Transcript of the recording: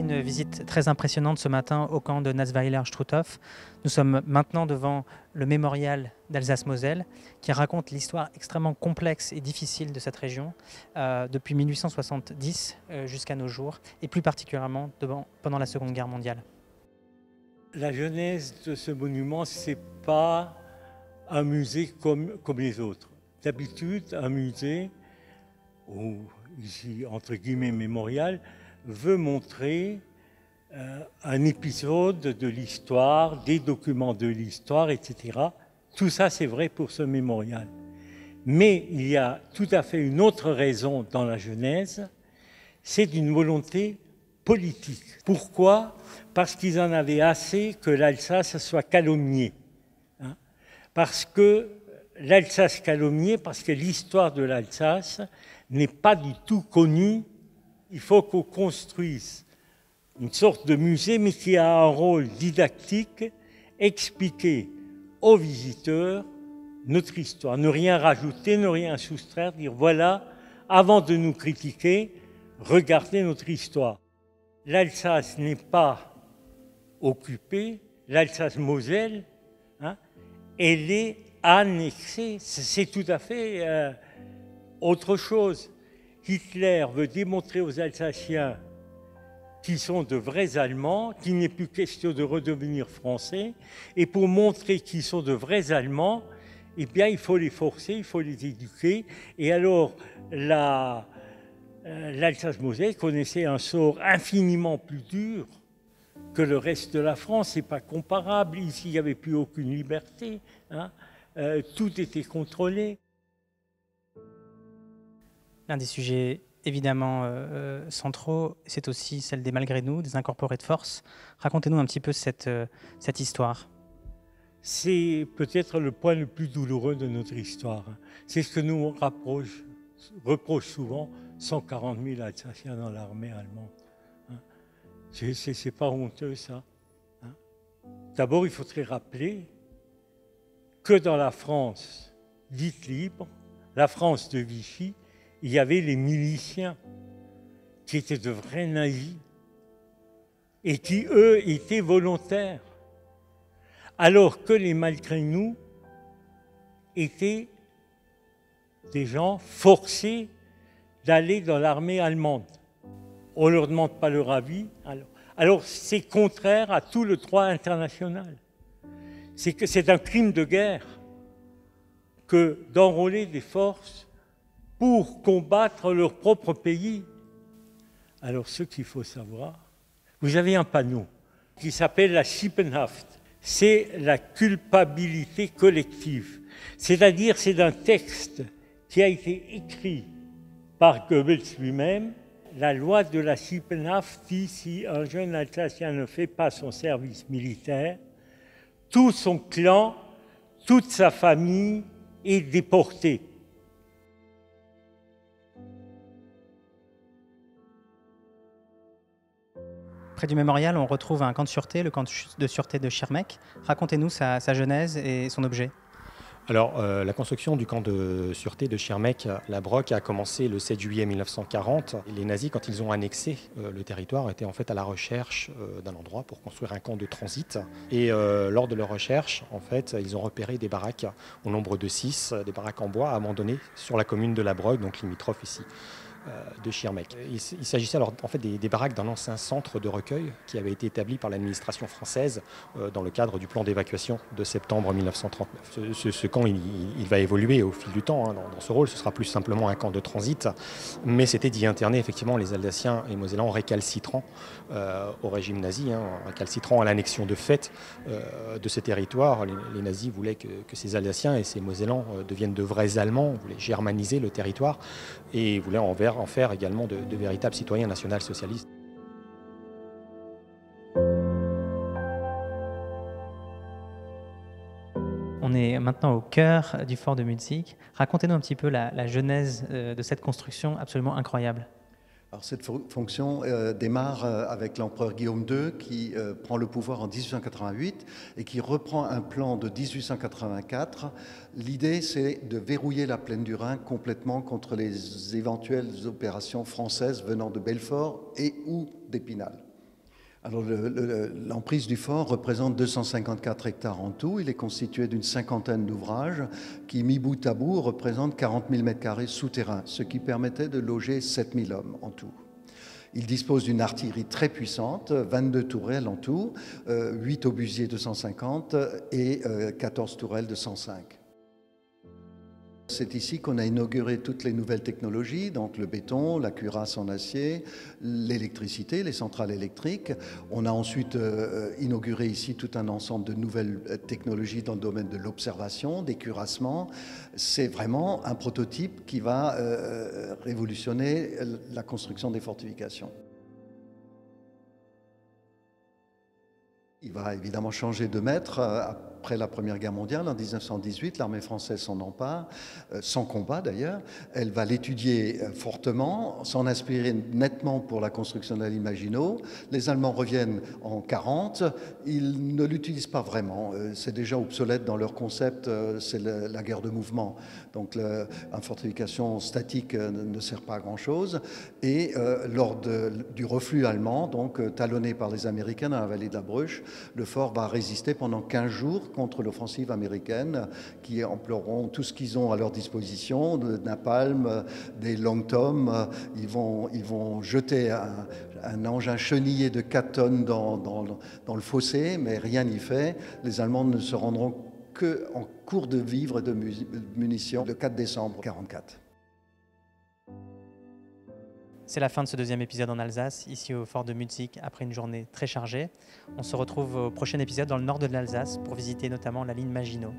une visite très impressionnante ce matin au camp de Natzweiler-Struthof. Nous sommes maintenant devant le mémorial d'Alsace-Moselle qui raconte l'histoire extrêmement complexe et difficile de cette région depuis 1870 jusqu'à nos jours et plus particulièrement pendant la Seconde Guerre mondiale. La genèse de ce monument, c'est pas un musée comme les autres. D'habitude, un musée, ou ici entre guillemets mémorial, veut montrer un épisode de l'histoire, des documents de l'histoire, etc. Tout ça, c'est vrai pour ce mémorial. Mais il y a tout à fait une autre raison dans la genèse, c'est d'une volonté politique. Pourquoi ? Parce qu'ils en avaient assez que l'Alsace soit calomniée. Parce que l'Alsace calomniée, parce que l'histoire de l'Alsace n'est pas du tout connue. Il faut qu'on construise une sorte de musée, mais qui a un rôle didactique, expliquer aux visiteurs notre histoire, ne rien rajouter, ne rien soustraire, dire voilà, avant de nous critiquer, regardez notre histoire. L'Alsace n'est pas occupée, l'Alsace-Moselle, elle est annexée, c'est tout à fait autre chose. Hitler veut démontrer aux Alsaciens qu'ils sont de vrais Allemands, qu'il n'est plus question de redevenir français, et pour montrer qu'ils sont de vrais Allemands, eh bien, il faut les forcer, il faut les éduquer. Et alors, l'Alsace-Moselle connaissait un sort infiniment plus dur que le reste de la France. C'est pas comparable. Ici, il n'y avait plus aucune liberté. Tout était contrôlé. L'un des sujets évidemment centraux, c'est aussi celle des malgré nous, des incorporés de force. Racontez-nous un petit peu cette histoire. C'est peut-être le point le plus douloureux de notre histoire. C'est ce que nous reproche souvent 140 000 Alsaciens dans l'armée allemande. C'est pas honteux, ça. D'abord, il faudrait rappeler que dans la France dite libre, la France de Vichy, il y avait les miliciens qui étaient de vrais nazis et qui, eux, étaient volontaires. Alors que les malgré nous étaient des gens forcés d'aller dans l'armée allemande. On ne leur demande pas leur avis. Alors c'est contraire à tout le droit international. C'est un crime de guerre que d'enrôler des forces pour combattre leur propre pays. Alors ce qu'il faut savoir, vous avez un panneau qui s'appelle la Sippenhaft. C'est la culpabilité collective. C'est-à-dire, c'est un texte qui a été écrit par Goebbels lui-même. La loi de la Sippenhaft dit si un jeune Alsacien ne fait pas son service militaire, tout son clan, toute sa famille est déportée. Près du mémorial, on retrouve un camp de sûreté, le camp de sûreté de Schirmeck. Racontez-nous sa genèse et son objet. Alors, la construction du camp de sûreté de Schirmeck-la-Broque a commencé le 7 juillet 1940. Les nazis, quand ils ont annexé le territoire, étaient en fait à la recherche d'un endroit pour construire un camp de transit. Et lors de leur recherche, en fait, ils ont repéré des baraques au nombre de 6, des baraques en bois abandonnées sur la commune de la Broque, donc limitrophe ici de Schirmeck. Il s'agissait alors en fait des baraques d'un ancien centre de recueil qui avait été établi par l'administration française dans le cadre du plan d'évacuation de septembre 1939. Ce camp, il va évoluer au fil du temps. Dans ce rôle, ce sera plus simplement un camp de transit, mais c'était d'y interner effectivement les Alsaciens et Mosellans récalcitrants au régime nazi, récalcitrants à l'annexion de fait de ces territoires. Les nazis voulaient que ces Alsaciens et ces Mosellans deviennent de vrais Allemands, voulaient germaniser le territoire et voulaient en faire également de véritables citoyens national-socialistes. On est maintenant au cœur du fort de Mutzig. Racontez-nous un petit peu la genèse de cette construction absolument incroyable. Alors cette fonction démarre avec l'empereur Guillaume II qui prend le pouvoir en 1888 et qui reprend un plan de 1884. L'idée, c'est de verrouiller la plaine du Rhin complètement contre les éventuelles opérations françaises venant de Belfort et ou d'Épinal. Alors l'emprise du fort représente 254 hectares en tout. Il est constitué d'une cinquantaine d'ouvrages qui, mis bout à bout, représentent 40 000 m² souterrains, ce qui permettait de loger 7 000 hommes en tout. Il dispose d'une artillerie très puissante, 22 tourelles en tout, 8 obusiers de 150 et 14 tourelles de 105. C'est ici qu'on a inauguré toutes les nouvelles technologies, donc le béton, la cuirasse en acier, l'électricité, les centrales électriques. On a ensuite inauguré ici tout un ensemble de nouvelles technologies dans le domaine de l'observation, des cuirassements. C'est vraiment un prototype qui va révolutionner la construction des fortifications. Il va évidemment changer de maître. Après la Première Guerre mondiale, en 1918, l'armée française s'en empare, sans combat d'ailleurs. Elle va l'étudier fortement, s'en inspirer nettement pour la construction de la ligne Maginot. Les Allemands reviennent en 1940. Ils ne l'utilisent pas vraiment. C'est déjà obsolète dans leur concept, c'est la guerre de mouvement. Donc une fortification statique ne sert pas à grand-chose. Et lors du reflux allemand, donc talonné par les Américains dans la vallée de la Bruche, le fort va résister pendant 15 jours contre l'offensive américaine qui emploieront tout ce qu'ils ont à leur disposition, de napalm, des long tom. Ils vont jeter un engin chenillé de 4 tonnes dans le fossé, mais rien n'y fait. Les Allemands ne se rendront qu'en cours de vivres et de munitions le 4 décembre 1944. C'est la fin de ce deuxième épisode en Alsace, ici au fort de Mutzig, après une journée très chargée. On se retrouve au prochain épisode dans le nord de l'Alsace pour visiter notamment la ligne Maginot.